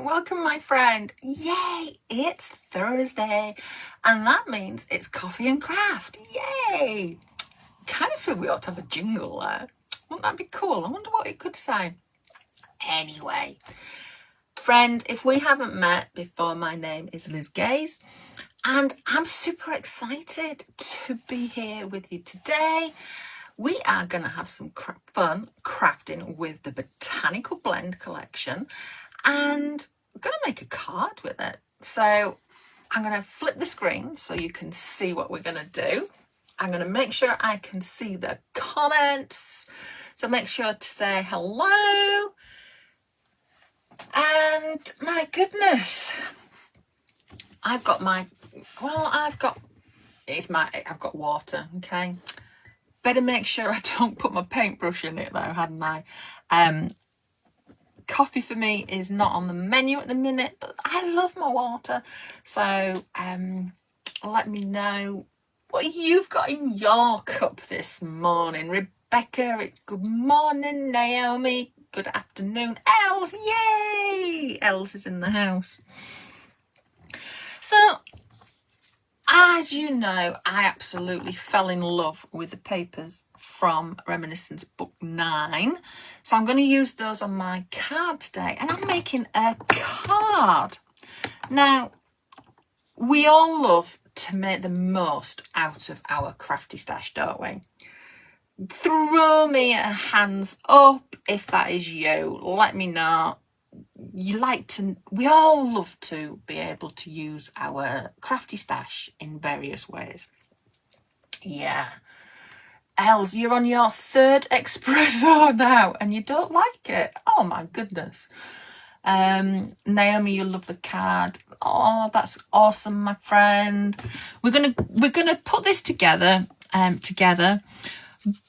welcome my friend. Yay, it's Thursday and that means it's coffee and craft. Yay! Kind of feel we ought to have a jingle there. Wouldn't that be cool? I wonder what it could say. Anyway, friend, if we haven't met before, my name is Liz Gaze and I'm super excited to be here with you today. We are going to have some fun crafting with the Botanical Blend collection and I'm going to make a card with it. So I'm going to flip the screen so you can see what we're going to do. I'm going to make sure I can see the comments. So make sure to say hello. And my goodness, I've got water, okay? Better make sure I don't put my paintbrush in it though, hadn't I? Coffee for me is not on the menu at the minute, but I love my water. So let me know what you've got in your cup this morning. Rebecca, it's good morning. Naomi, good afternoon. Els, yay! Els is in the house. So, as you know, I absolutely fell in love with the papers from Reminiscence Book 9. So I'm going to use those on my card today. And I'm making a card. Now, we all love to make the most out of our crafty stash, don't we? Throw me a hands up if that is you. Let me know. We all love to be able to use our crafty stash in various ways. Yeah. Els, you're on your third espresso now and you don't like it. Oh my goodness. Naomi, you love the card. Oh, that's awesome, my friend. We're gonna put this together,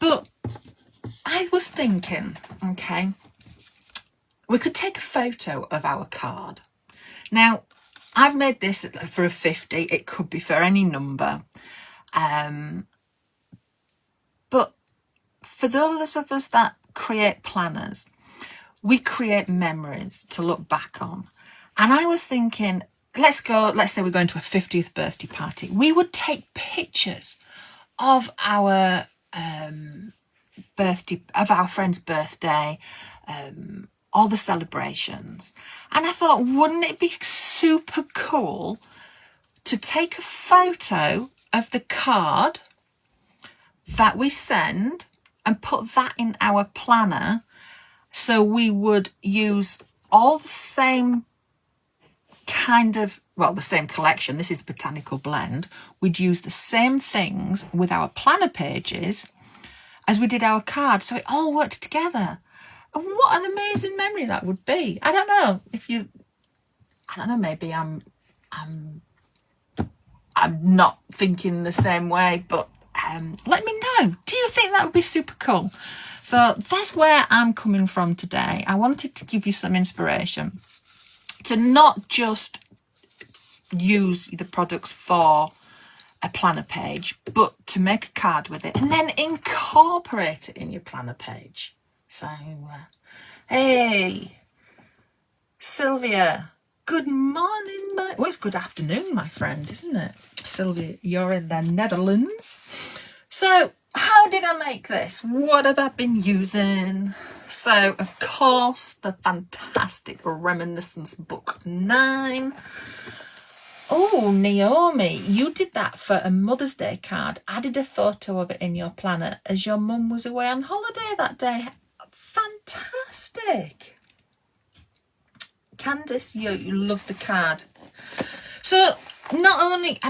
but I was thinking, okay, we could take a photo of our card. Now, I've made this for a 50. It could be for any number. But for those of us that create planners, we create memories to look back on. And I was thinking, let's say we're going to a 50th birthday party. We would take pictures of our friend's birthday, all the celebrations. And I thought, wouldn't it be super cool to take a photo of the card that we send and put that in our planner, so we would use all the same the same collection. This is Botanical Blend. We'd use the same things with our planner pages as we did our card, so it all worked together. And what an amazing memory that would be. I don't know, maybe I'm not thinking the same way, but let me know. Do you think that would be super cool? So that's where I'm coming from today. I wanted to give you some inspiration to not just use the products for a planner page, but to make a card with it and then incorporate it in your planner page. So, hey, Sylvia, good morning. It's good afternoon, my friend, isn't it? Sylvia, you're in the Netherlands. So, how did I make this? What have I been using? So, of course, the fantastic Reminiscence Book 9. Oh, Naomi, you did that for a Mother's Day card. Added a photo of it in your planner as your mum was away on holiday that day. Fantastic. Candice, you love the card. So, not only,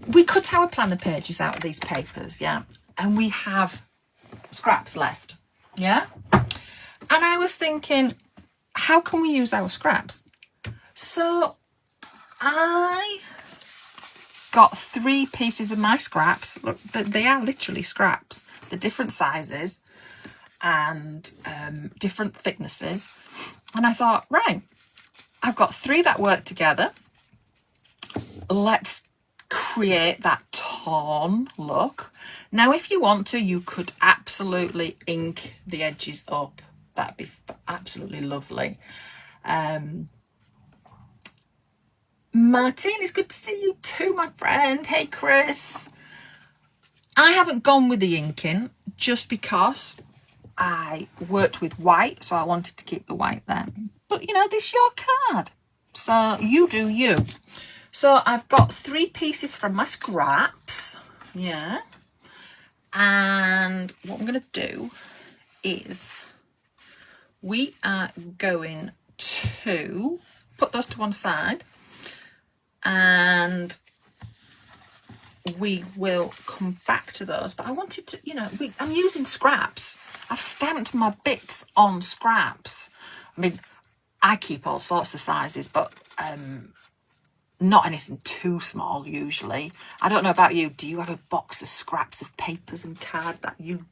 we cut our planner pages out of these papers, yeah, and we have scraps left, yeah? And I was thinking, how can we use our scraps? So I got 3 pieces of my scraps. Look, they are literally scraps. They're different sizes and different thicknesses. And I thought, right, I've got 3 that work together. Let's create that torn look. Now, if you want to, you could absolutely ink the edges up. That'd be absolutely lovely. Martine, it's good to see you too, my friend. Hey, Chris. I haven't gone with the inking just because I worked with white, so I wanted to keep the white there. But, you know, this is your card, so you do you. So I've got 3 pieces from my scraps, yeah. And what I'm going to do is we are going to put those to one side, and we will come back to those. But I wanted to, you know, I'm using scraps. I've stamped my bits on scraps. I mean, I keep all sorts of sizes, but not anything too small usually. I don't know about you. Do you have a box of scraps of papers and card that you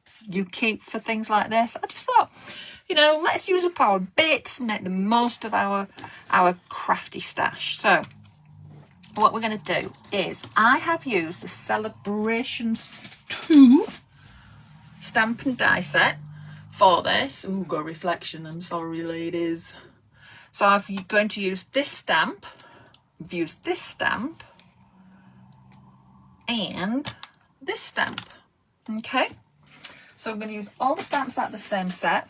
keep for things like this? I just thought, you know, let's use up our bits, make the most of our crafty stash. So what we're going to do is I have used the Celebrations 2 stamp and die set for this. Ooh, got reflection. I'm sorry, ladies. So I'm going to use this stamp. I've used this stamp and this stamp. Okay, so I'm going to use all the stamps out of the same set.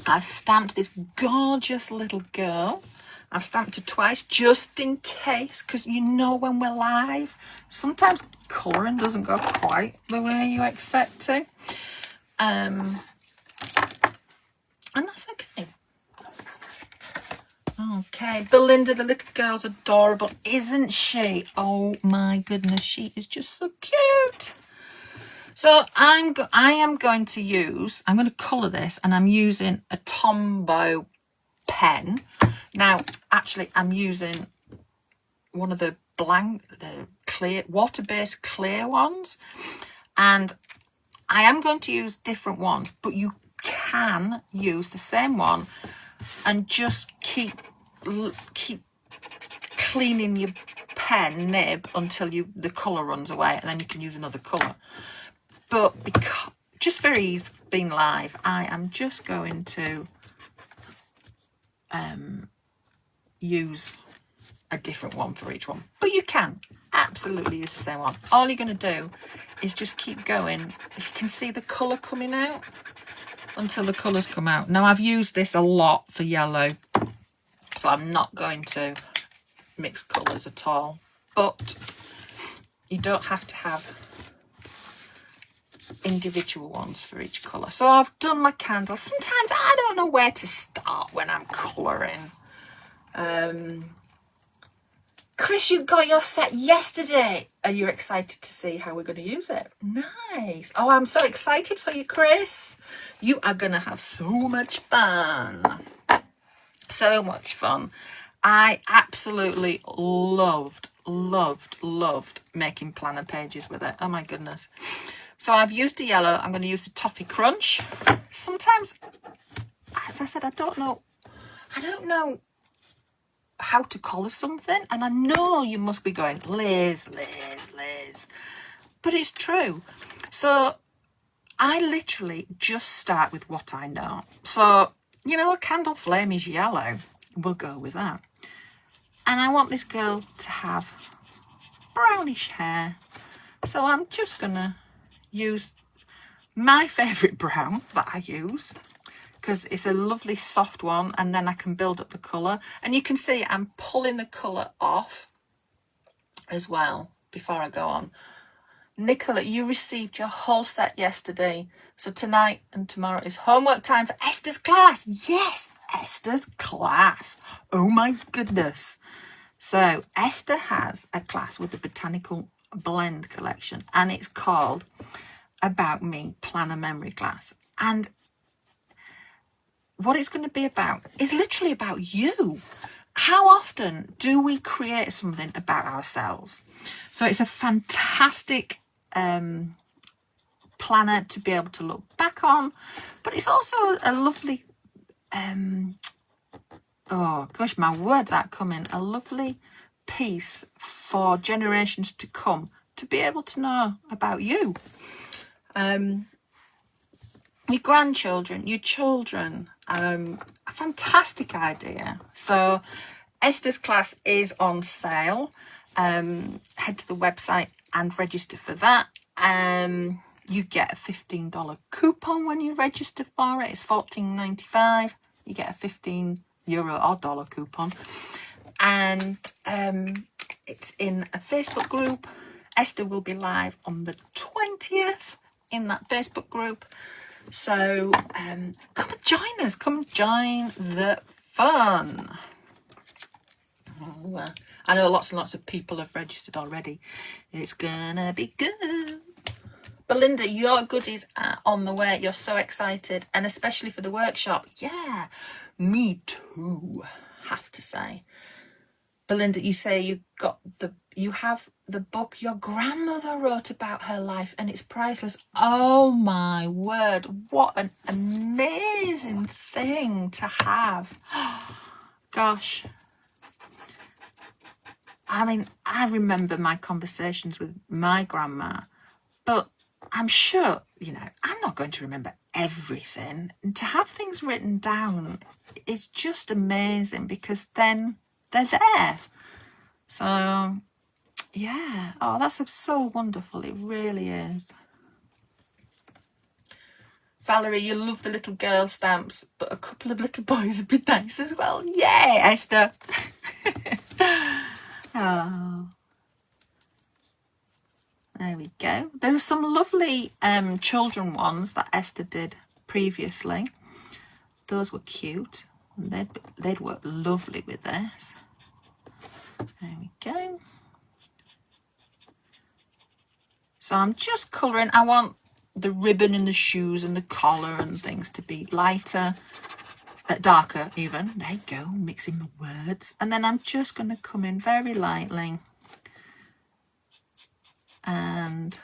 I've stamped this gorgeous little girl. I've stamped her twice just in case, because you know when we're live, sometimes colouring doesn't go quite the way you expect to. And that's okay. Okay, Belinda, the little girl's adorable, isn't she? Oh my goodness, she is just so cute. So I am going to colour this, and I'm using a Tombow pen. Now, actually, I'm using one of the clear, water-based clear ones, and I am going to use different ones, but you can use the same one and just keep cleaning your pen nib until the colour runs away, and then you can use another colour. But because, just for ease being live, I am just going to use a different one for each one. But you can absolutely use the same one. All you're going to do is just keep going. If you can see the colour coming out, until the colours come out. Now, I've used this a lot for yellow, so I'm not going to mix colours at all. But you don't have to have individual ones for each colour. So I've done my candles. Sometimes I don't know where to start when I'm colouring. Chris, you got your set yesterday. Are you excited to see how we're going to use it? Nice. Oh, I'm so excited for you, Chris. You are going to have so much fun. So much fun. I absolutely loved making planner pages with it. Oh my goodness. So I've used a yellow. I'm going to use the Toffee Crunch. Sometimes, as I said, I don't know how to colour something, and I know you must be going, Liz, but it's true. So I literally just start with what I know. So, you know, a candle flame is yellow. We'll go with that. And I want this girl to have brownish hair. So I'm just going to use my favourite brown that I use, because it's a lovely soft one, and then I can build up the colour. And you can see I'm pulling the colour off as well before I go on. Nicola, you received your whole set yesterday. So tonight and tomorrow is homework time for Esther's class. Yes, Esther's class. Oh my goodness. So Esther has a class with the Botanical Blend collection, and it's called About Me Planner Memory Class. And what it's going to be about is literally about you. How often do we create something about ourselves? So it's a fantastic planner to be able to look back on, but it's also a lovely, oh gosh, my words aren't coming, a lovely piece for generations to come to be able to know about you. Your grandchildren, your children, a fantastic idea. So Esther's class is on sale. Head to the website and register for that. You get a $15 coupon when you register for it. It's $14.95. You get a €15 or dollar coupon. And it's in a Facebook group. Esther will be live on the 20th in that Facebook group. So come and join us. Come and join the fun. Oh, I know lots and lots of people have registered already. It's gonna be good. Belinda, your goodies are on the way. You're so excited, and especially for the workshop. Yeah, me too, have to say. Belinda, you say you have the book your grandmother wrote about her life, and it's priceless. Oh my word, what an amazing thing to have. Gosh. I mean, I remember my conversations with my grandma, but I'm sure, I'm not going to remember everything. And to have things written down is just amazing, because then they're there. So, yeah. Oh, that's so wonderful. It really is. Valerie, you love the little girl stamps, but a couple of little boys would be nice as well. Yay, Esther. Oh. There we go. There are some lovely children ones that Esther did previously. Those were cute. They'd work lovely with this. There we go. So I'm just colouring. I want the ribbon and the shoes and the collar and things to be lighter, darker even. There you go, mixing my words. And then I'm just going to come in very lightly. And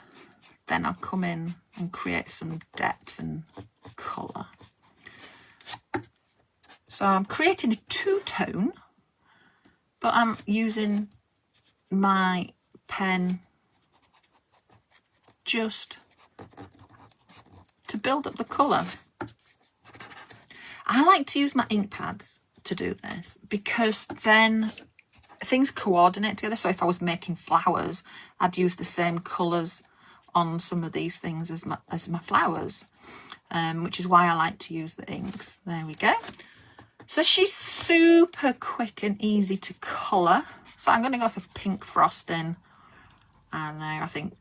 then I'll come in and create some depth and colour. So I'm creating a two-tone, but I'm using my pen just to build up the colour. I like to use my ink pads to do this, because then things coordinate together. So if I was making flowers, I'd use the same colours on some of these things as my flowers, which is why I like to use the inks. There we go. So she's super quick and easy to colour. So I'm going to go for pink frosting, and I think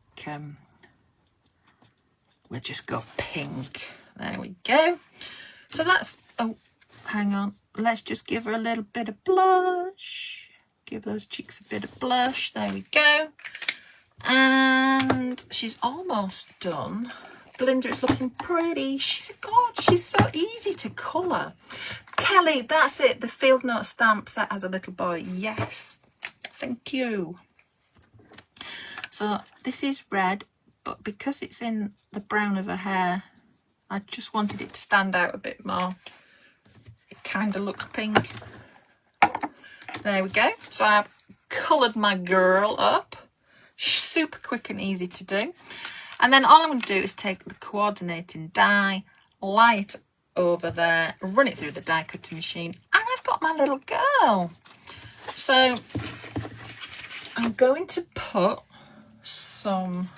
we'll just go pink. There we go. So that's, oh, hang on. Let's just give her a little bit of blush. Give those cheeks a bit of blush. There we go. And she's almost done. Belinda is looking pretty. She's a god. She's so easy to colour. Kelly, that's it. The field note stamp set as a little boy. Yes. Thank you. So this is red, but because it's in the brown of her hair, I just wanted it to stand out a bit more. It kind of looks pink. There we go. So I've coloured my girl up. Super quick and easy to do. And then all I'm going to do is take the coordinating die, lie it over there, run it through the die cutting machine, and I've got my little girl. So I'm going to put some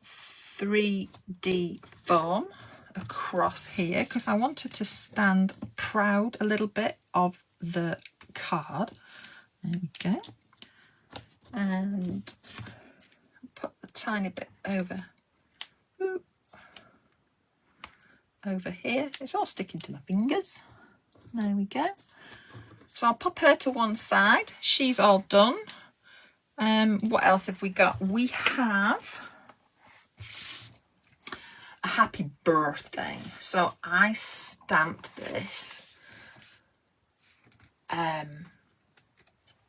3D foam across here, because I want it to stand proud a little bit of the card. There we go. And put a tiny bit over here. It's all sticking to my fingers. There we go. So I'll pop her to one side. She's all done. What else have we got? We have a happy birthday. So I stamped this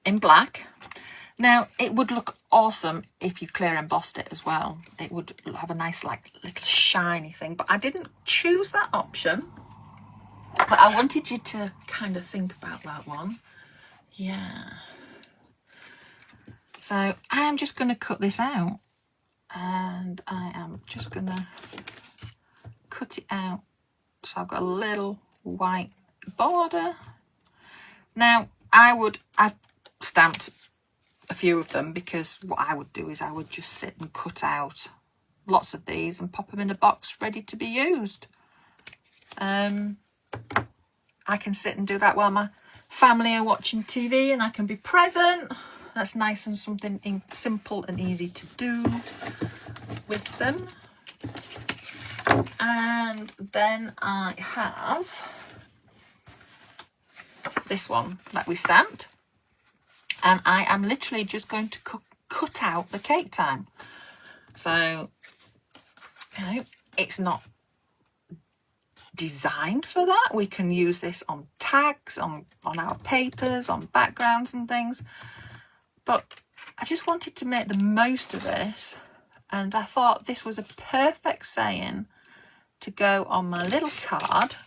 in black. Now, it would look awesome if you clear embossed it as well. It would have a nice, like, little shiny thing. But I didn't choose that option. But I wanted you to kind of think about that one. Yeah. So I am just going to cut this out. And I am just going to cut it out. So I've got a little white border. Now, I've stamped a few of them because what I would do is I would just sit and cut out lots of these and pop them in a box ready to be used. I can sit and do that while my family are watching TV and I can be present. That's nice and something simple and easy to do with them. And then I have this one that we stamped, and I am literally just going to cut out the cake time. So, you know, it's not designed for that. We can use this on tags, on our papers, on backgrounds and things. But I just wanted to make the most of this, and I thought this was a perfect saying to go on my little card.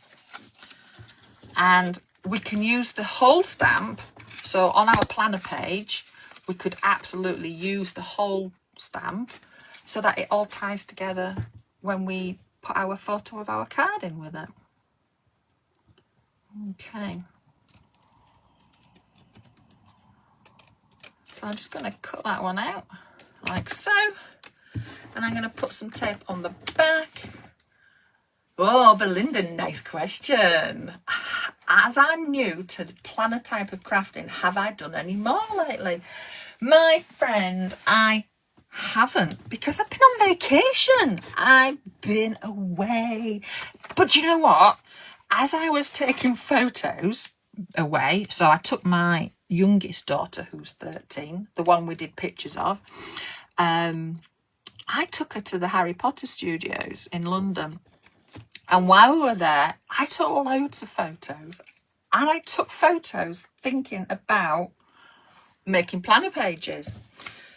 And we can use the whole stamp. So on our planner page, we could absolutely use the whole stamp so that it all ties together when we put our photo of our card in with it. Okay. So I'm just going to cut that one out like so. And I'm going to put some tape on the back. Oh, Belinda, nice question. As I'm new to the planner type of crafting, have I done any more lately? My friend, I haven't, because I've been on vacation. I've been away. But you know what? As I was taking photos away, so I took my youngest daughter, who's 13, the one we did pictures of, I took her to the Harry Potter studios in London. And while we were there, I took loads of photos. And I took photos thinking about making planner pages.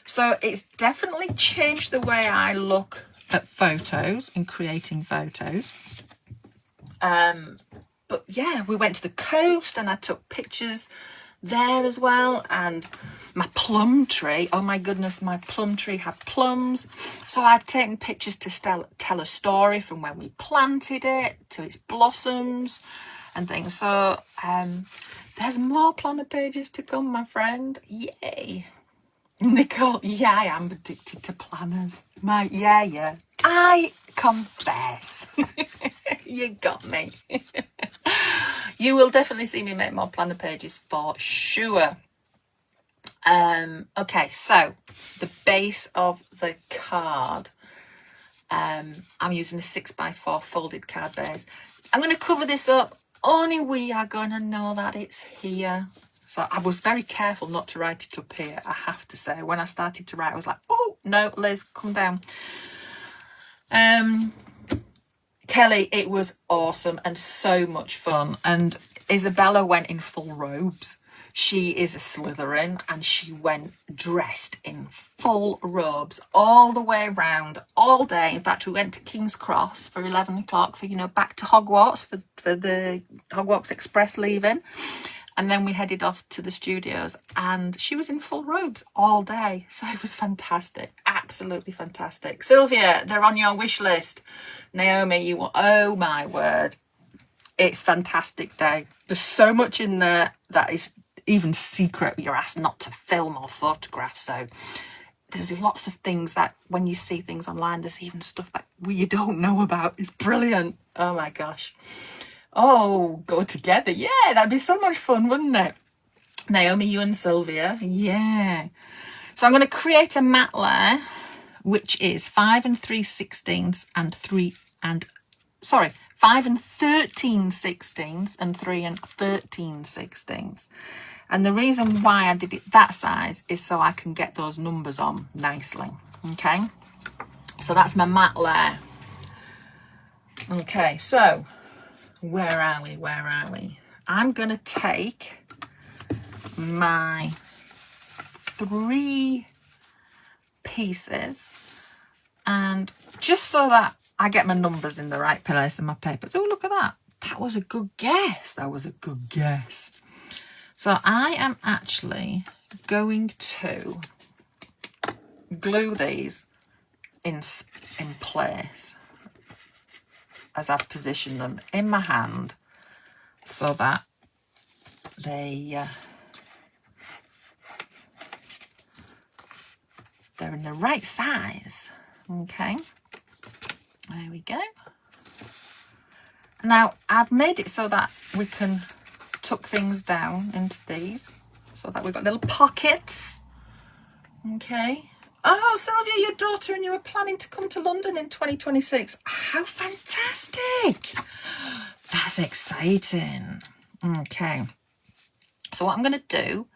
So it's definitely changed the way I look at photos and creating photos. But yeah, we went to the coast and I took pictures there as well. And my plum tree, oh my goodness, my plum tree had plums. So I'd taken pictures to tell a story from when we planted it to its blossoms and things. So there's more planner pages to come, my friend. Yay. Nicole, yeah, I am addicted to planners. Yeah. I confess. You got me. You will definitely see me make more planner pages for sure. Okay, so the base of the card. I'm using a 6x4 folded card base. I'm going to cover this up. Only we are going to know that it's here. So I was very careful not to write it up here, I have to say. When I started to write, I was like, oh, no, Liz, come down. Kelly, it was awesome and so much fun. And Isabella went in full robes. She is a Slytherin and she went dressed in full robes all the way around, all day. In fact, we went to King's Cross for 11 o'clock for, back to Hogwarts for the Hogwarts Express leaving. And then we headed off to the studios and she was in full robes all day. So it was fantastic. Absolutely fantastic. Sylvia, they're on your wish list. Naomi, oh my word. It's fantastic day. There's so much in there that is even secret. You're asked not to film or photograph. So there's lots of things that when you see things online, there's even stuff that you don't know about. It's brilliant. Oh my gosh. Oh, go together. Yeah, that'd be so much fun, wouldn't it? Naomi, you and Sylvia. Yeah. So I'm going to create a mat layer, which is 5 3/16 and 5 13/16 and 3 13/16. And the reason why I did it that size is so I can get those numbers on nicely. Okay. So that's my mat layer. Okay, so where are we? I'm going to take my 3 pieces and just so that I get my numbers in the right place in my papers. Oh, look at that. That was a good guess. So I am actually going to glue these in place as I've positioned them in my hand so that they're in the right size. Okay, there we go. Now I've made it so that we can tuck things down into these, so that we've got little pockets. Okay. Oh, Sylvia, your daughter and you are planning to come to London in 2026. How fantastic! That's exciting. Okay. So what I'm going to do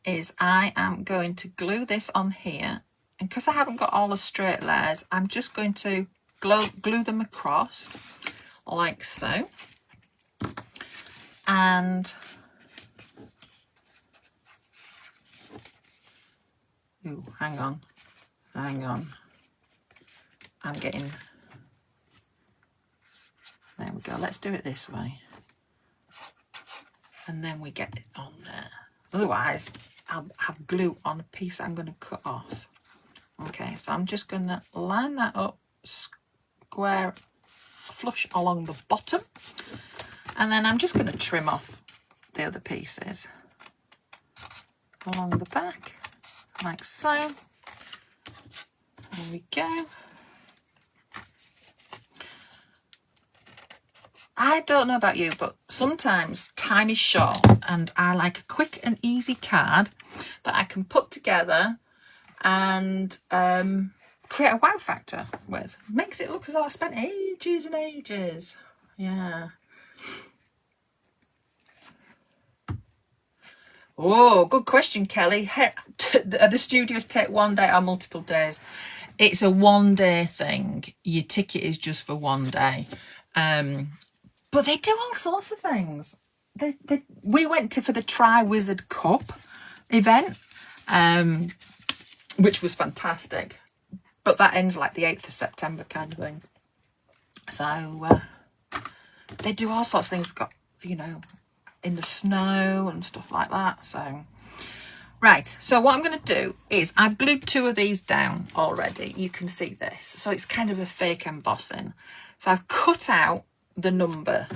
is I am going to glue this on here. And because I haven't got all the straight layers, I'm just going to glue them across like so. And ooh, hang on. I'm getting, there we go. Let's do it this way. And then we get it on there. Otherwise, I'll have glue on a piece that I'm going to cut off. Okay, so I'm just going to line that up square, flush along the bottom. And then I'm just going to trim off the other pieces along the back, like so. There we go. I don't know about you, but sometimes time is short and I like a quick and easy card that I can put together and create a wow factor with. Makes it look as though I spent ages and ages. Yeah. Oh, good question, Kelly. The studios take one day or multiple days? It's a one-day thing. Your ticket is just for one day. But they do all sorts of things. We went for the Tri-Wizard Cup event, which was fantastic. But that ends like the 8th of September kind of thing. So they do all sorts of things, got, you know, in the snow and stuff like that. So, right. So what I'm going to do is I've glued 2 of these down already. You can see this. So it's kind of a fake embossing. So I've cut out the number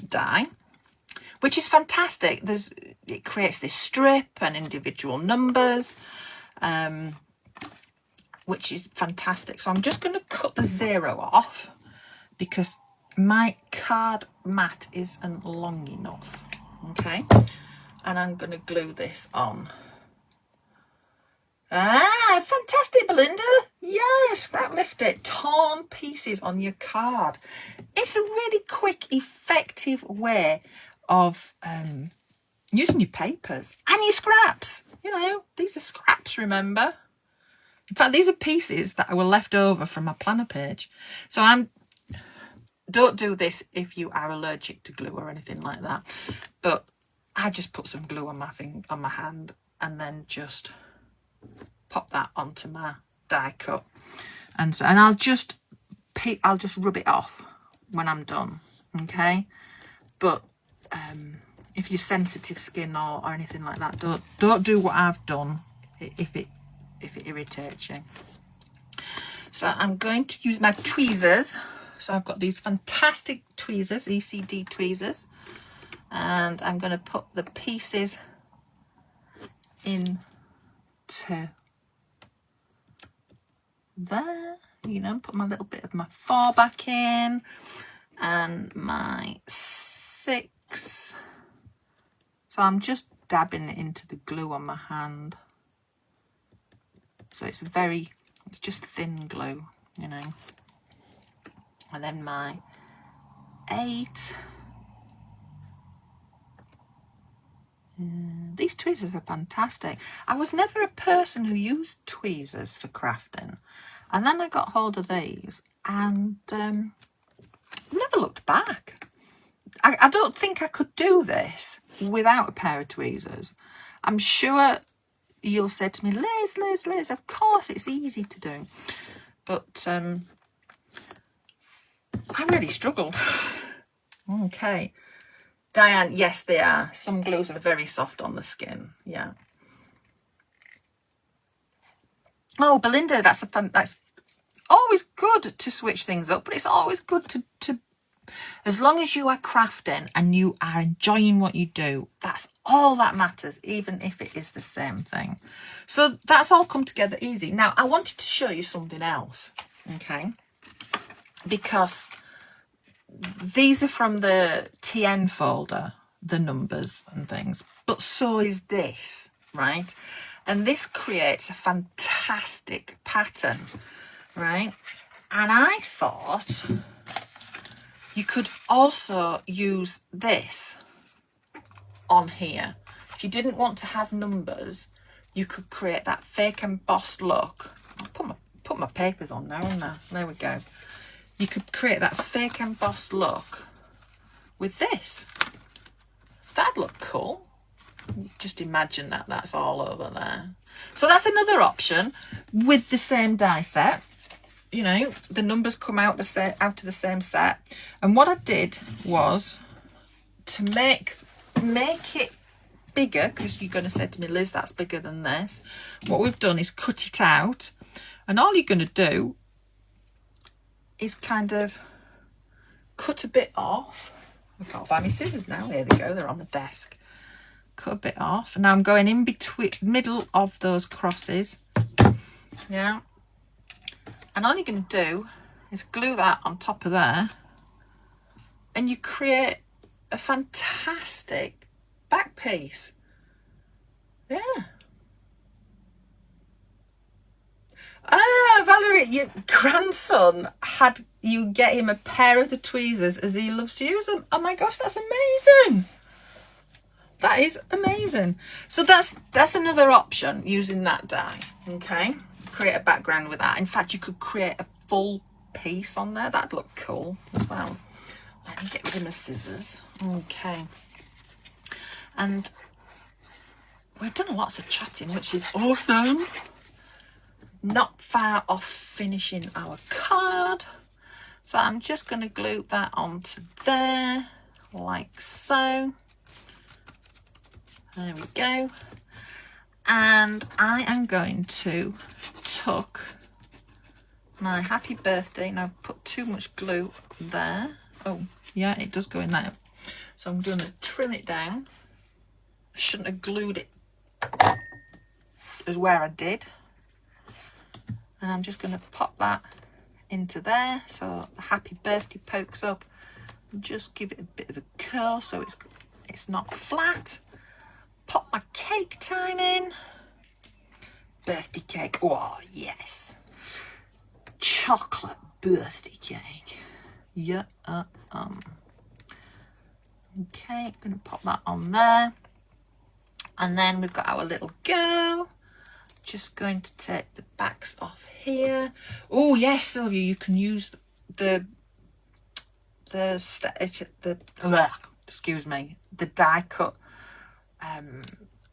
die, which is fantastic. It creates this strip and individual numbers, which is fantastic. So I'm just going to cut the 0 off because my card mat isn't long enough. Okay, and I'm going to glue this on. Ah, fantastic, Belinda. Yes, scrap lift it. Torn pieces on your card. It's a really quick, effective way of using your papers and your scraps. You know, these are scraps, remember? In fact, these are pieces that were left over from my planner page. So don't do this if you are allergic to glue or anything like that. But I just put some glue on my hand and then just pop that onto my die cut, and I'll just rub it off when I'm done. Okay, but if you're sensitive skin or anything like that, don't do what I've done if it irritates you. So I'm going to use my tweezers. So I've got these fantastic tweezers, ECD tweezers, and I'm going to put the pieces into there, you know, put my little bit of my 4 back in and my 6. So I'm just dabbing it into the glue on my hand. So it's just thin glue, you know. And then my 8. These tweezers are fantastic. I was never a person who used tweezers for crafting. And then I got hold of these and never looked back. I don't think I could do this without a pair of tweezers. I'm sure you'll say to me, Liz, of course it's easy to do. But I really struggled. Okay. Diane, yes, they are. Some glues are very soft on the skin. Yeah. Oh, Belinda, that's always good to switch things up, but it's always good to As long as you are crafting and you are enjoying what you do, that's all that matters, even if it is the same thing. So that's all come together easy. Now, I wanted to show you something else, okay? Because these are from the TN folder, the numbers and things, but so is this, right? And this creates a fantastic pattern, right? And I thought you could also use this on here. If you didn't want to have numbers, you could create that fake embossed look. I'll put my papers on now, and there we go. You could create that fake embossed look with this. That'd look cool. Just imagine that that's all over there. So that's another option with the same die set. You know, the numbers come out of the same set. And what I did was to make it bigger, because you're going to say to me, Liz, that's bigger than this. What we've done is cut it out, and all you're going to do is kind of cut a bit off. I can't find my scissors now. Here they go, they're on the desk. Cut a bit off, and now I'm going in between, middle of those crosses. Yeah. And all you're going to do is glue that on top of there, and you create a fantastic back piece. Yeah. Ah, Valerie, your grandson had you get him a pair of the tweezers as he loves to use them. Oh my gosh, that's amazing. That is amazing. So that's another option, using that die, okay? Create a background with that. In fact, you could create a full piece on there. That'd look cool as well. Let me get rid of my scissors. Okay. And we've done lots of chatting, which is awesome. Not far off finishing our card. So I'm just going to glue that onto there, like so. There we go. And I am going to tuck my happy birthday. Now I've put too much glue there. Oh, yeah, it does go in there. So I'm going to trim it down. I shouldn't have glued it as where I did. And I'm just going to pop that into there so the happy birthday pokes up. And just give it a bit of a curl so it's not flat. Pop my cake time in. Birthday cake. Oh, yes. Chocolate birthday cake. Yeah. Okay, going to pop that on there. And then we've got our little girl. Just going to take the backs off here. Oh, yes, Sylvia, you can use the die cut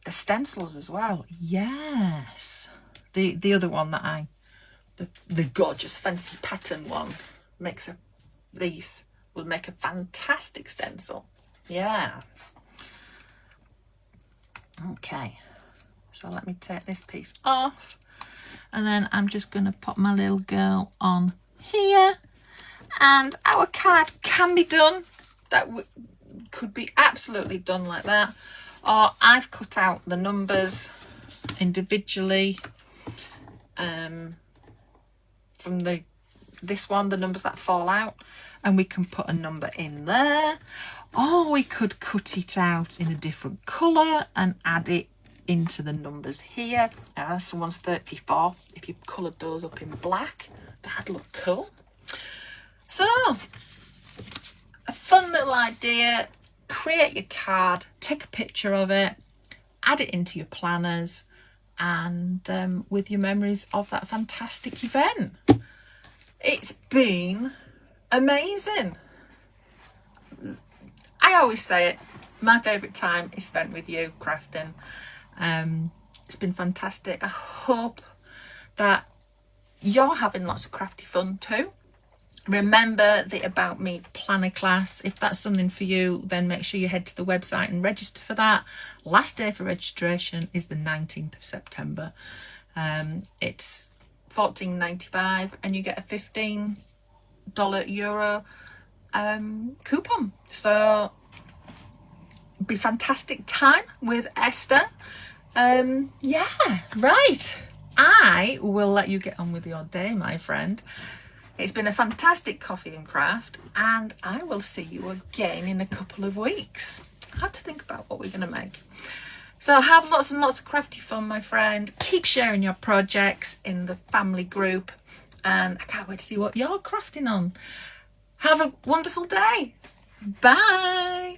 stencils as well. Yes, the other one that the gorgeous fancy pattern one these will make a fantastic stencil. Yeah. Okay, so let me take this piece off, and then I'm just going to pop my little girl on here, and our card can be done. That could be absolutely done like that, or I've cut out the numbers individually from this one, the numbers that fall out, and we can put a number in there, or we could cut it out in a different colour and add it into the numbers here. Someone's 34. If you coloured those up in black, that'd look cool. So, a fun little idea. Create your card, take a picture of it, add it into your planners, and with your memories of that fantastic event. It's been amazing. I always say it, my favourite time is spent with you crafting. It's been fantastic. I hope that you're having lots of crafty fun too. Remember the About Me planner class. If that's something for you, then make sure you head to the website and register for that. Last day for registration is the 19th of September. It's $14.95 and you get a $15 euro coupon. So be fantastic time with Esther. Yeah, right. I will let you get on with your day, my friend. It's been a fantastic coffee and craft, and I will see you again in a couple of weeks. I have to think about what we're going to make. So have lots and lots of crafty fun, my friend. Keep sharing your projects in the family group, and I can't wait to see what you're crafting on. Have a wonderful day. Bye.